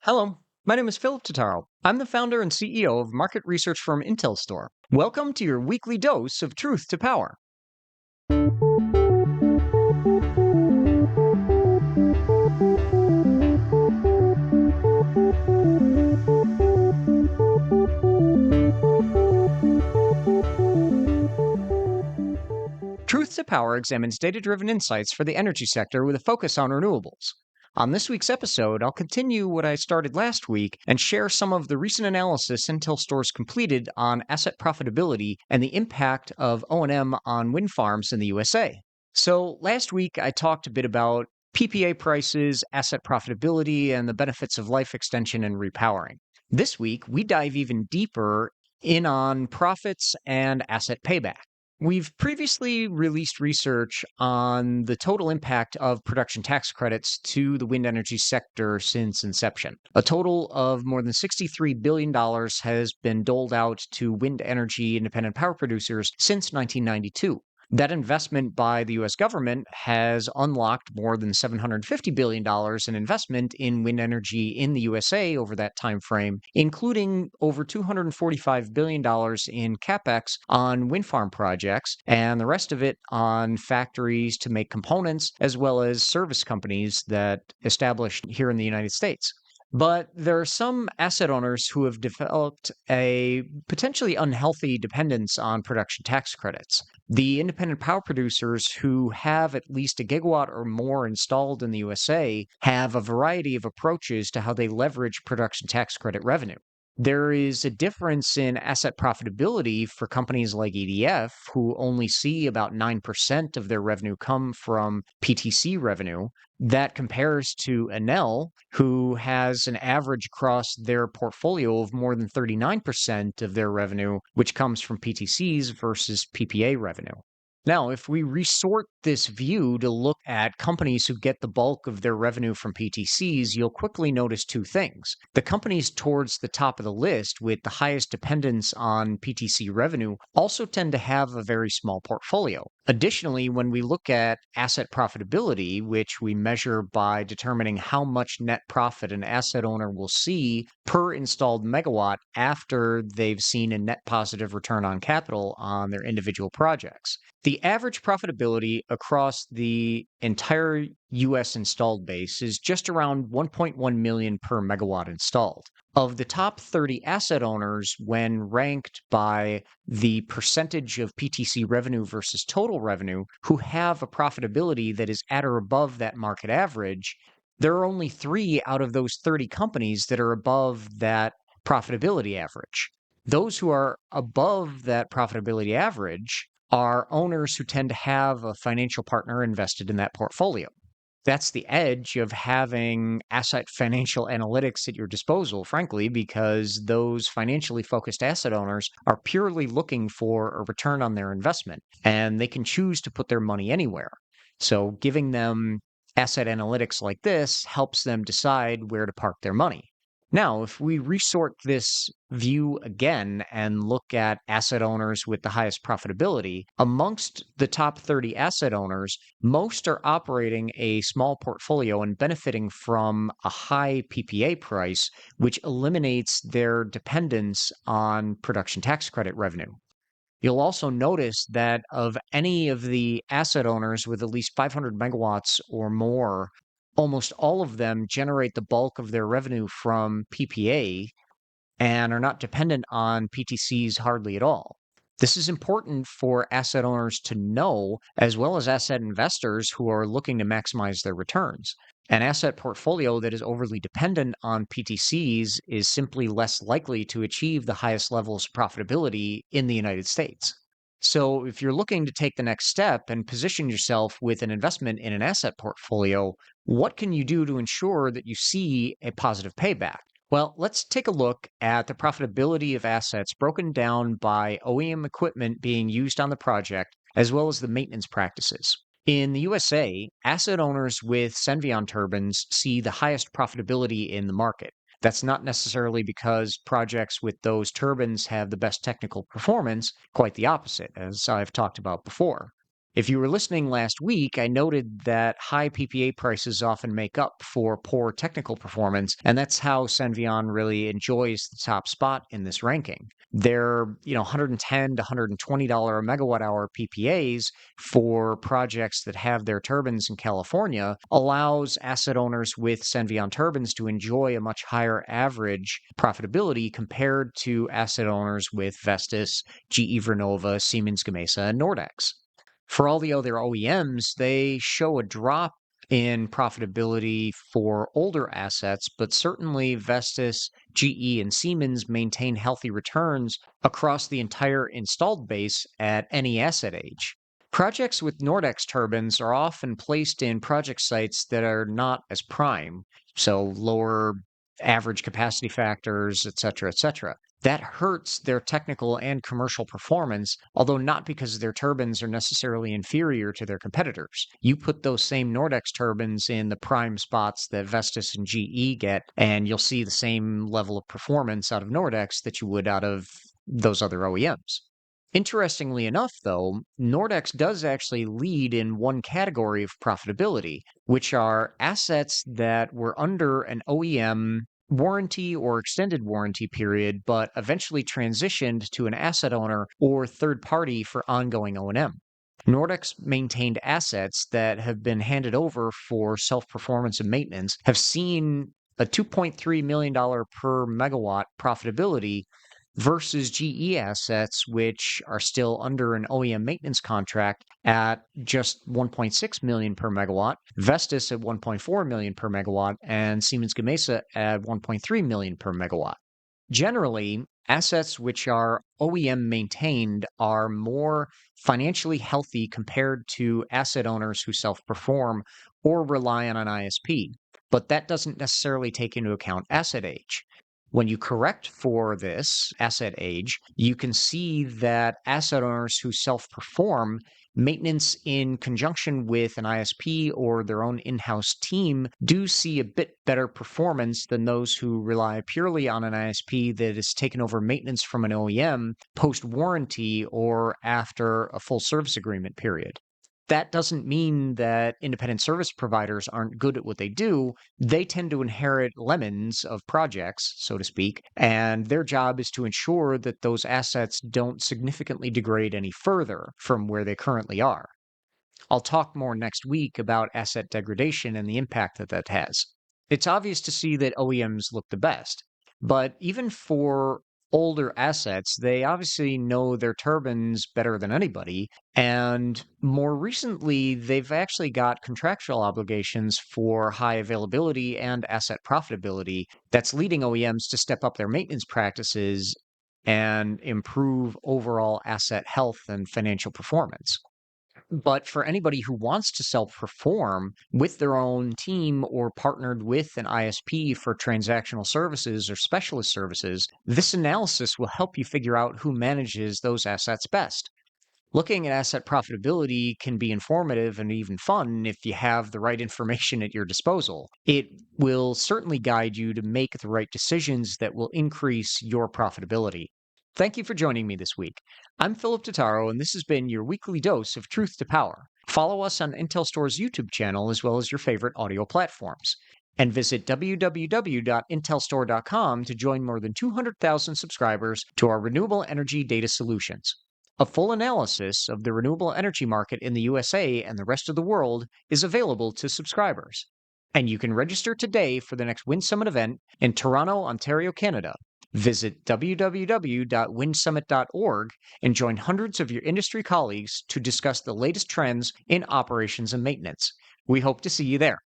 Hello, my name is Philip Totaro. I'm the founder and CEO of market research firm IntelStor. Welcome to your weekly dose of truth to power. Truth to Power examines data driven insights for the energy sector with a focus on renewables. On this week's episode, I'll continue what I started last week and share some of the recent analysis IntelStor's completed on asset profitability and the impact of O&M on wind farms in the USA. So, last week I talked a bit about PPA prices, asset profitability, and the benefits of life extension and repowering. This week, we dive even deeper in on profits and asset payback. We've previously released research on the total impact of production tax credits to the wind energy sector since inception. A total of more than $63 billion has been doled out to wind energy independent power producers since 1992. That investment by the U.S. government has unlocked more than $750 billion in investment in wind energy in the USA over that time frame, including over $245 billion in CapEx on wind farm projects, and the rest of it on factories to make components, as well as service companies that established here in the United States. But there are some asset owners who have developed a potentially unhealthy dependence on production tax credits. The independent power producers who have at least a gigawatt or more installed in the USA have a variety of approaches to how they leverage production tax credit revenue. There is a difference in asset profitability for companies like EDF, who only see about 9% of their revenue come from PTC revenue. That compares to Enel, who has an average across their portfolio of more than 39% of their revenue, which comes from PTCs versus PPA revenue. Now, if we resort this view to look at companies who get the bulk of their revenue from PTCs, you'll quickly notice two things. The companies towards the top of the list with the highest dependence on PTC revenue also tend to have a very small portfolio. Additionally, when we look at asset profitability, which we measure by determining how much net profit an asset owner will see per installed megawatt after they've seen a net positive return on capital on their individual projects, the average profitability across the entire US installed base is just around 1.1 million per megawatt installed. Of the top 30 asset owners, when ranked by the percentage of PTC revenue versus total revenue, who have a profitability that is at or above that market average, there are only 3 out of those 30 companies that are above that profitability average. Those who are above that profitability average are owners who tend to have a financial partner invested in that portfolio. That's the edge of having asset financial analytics at your disposal, frankly, because those financially focused asset owners are purely looking for a return on their investment, and they can choose to put their money anywhere. So giving them asset analytics like this helps them decide where to park their money. Now, if we resort this view again and look at asset owners with the highest profitability, amongst the top 30 asset owners, most are operating a small portfolio and benefiting from a high PPA price, which eliminates their dependence on production tax credit revenue. You'll also notice that of any of the asset owners with at least 500 megawatts or more, almost all of them generate the bulk of their revenue from PPA and are not dependent on PTCs hardly at all. This is important for asset owners to know, as well as asset investors who are looking to maximize their returns. An asset portfolio that is overly dependent on PTCs is simply less likely to achieve the highest levels of profitability in the United States. So, if you're looking to take the next step and position yourself with an investment in an asset portfolio, what can you do to ensure that you see a positive payback? Well, let's take a look at the profitability of assets broken down by OEM equipment being used on the project, as well as the maintenance practices. In the USA, asset owners with Senvion turbines see the highest profitability in the market. That's not necessarily because projects with those turbines have the best technical performance, quite the opposite, as I've talked about before. If you were listening last week, I noted that high PPA prices often make up for poor technical performance, and that's how Senvion really enjoys the top spot in this ranking. Their, $110 to $120 a megawatt hour PPAs for projects that have their turbines in California allows asset owners with Senvion turbines to enjoy a much higher average profitability compared to asset owners with Vestas, GE Vernova, Siemens Gamesa, and Nordex. For all the other OEMs, they show a drop in profitability for older assets, but certainly Vestas, GE, and Siemens maintain healthy returns across the entire installed base at any asset age. Projects with Nordex turbines are often placed in project sites that are not as prime, so lower average capacity factors, et cetera, et cetera. That hurts their technical and commercial performance, although not because their turbines are necessarily inferior to their competitors. You put those same Nordex turbines in the prime spots that Vestas and GE get, and you'll see the same level of performance out of Nordex that you would out of those other OEMs. Interestingly enough, though, Nordex does actually lead in one category of profitability, which are assets that were under an OEM warranty or extended warranty period, but eventually transitioned to an asset owner or third party for ongoing O&M. Nordex maintained assets that have been handed over for self-performance and maintenance have seen a $2.3 million per megawatt profitability versus GE assets, which are still under an OEM maintenance contract at just 1.6 million per megawatt, Vestas at 1.4 million per megawatt, and Siemens Gamesa at 1.3 million per megawatt. Generally, assets which are OEM maintained are more financially healthy compared to asset owners who self-perform or rely on an ISP, but that doesn't necessarily take into account asset age. When you correct for this asset age, you can see that asset owners who self-perform maintenance in conjunction with an ISP or their own in-house team do see a bit better performance than those who rely purely on an ISP that has taken over maintenance from an OEM post-warranty or after a full service agreement period. That doesn't mean that independent service providers aren't good at what they do. They tend to inherit lemons of projects, so to speak, and their job is to ensure that those assets don't significantly degrade any further from where they currently are. I'll talk more next week about asset degradation and the impact that that has. It's obvious to see that OEMs look the best, but even for older assets, they obviously know their turbines better than anybody. And more recently, they've actually got contractual obligations for high availability and asset profitability that's leading OEMs to step up their maintenance practices and improve overall asset health and financial performance. But for anybody who wants to self-perform with their own team or partnered with an ISP for transactional services or specialist services, this analysis will help you figure out who manages those assets best. Looking at asset profitability can be informative and even fun if you have the right information at your disposal. It will certainly guide you to make the right decisions that will increase your profitability. Thank you for joining me this week. I'm Philip Totaro, and this has been your weekly dose of truth to power. Follow us on IntelStor's YouTube channel as well as your favorite audio platforms. And visit www.intelstore.com to join more than 200,000 subscribers to our renewable energy data solutions. A full analysis of the renewable energy market in the USA and the rest of the world is available to subscribers. And you can register today for the next Wind Summit event in Toronto, Ontario, Canada. Visit www.windsummit.org and join hundreds of your industry colleagues to discuss the latest trends in operations and maintenance. We hope to see you there.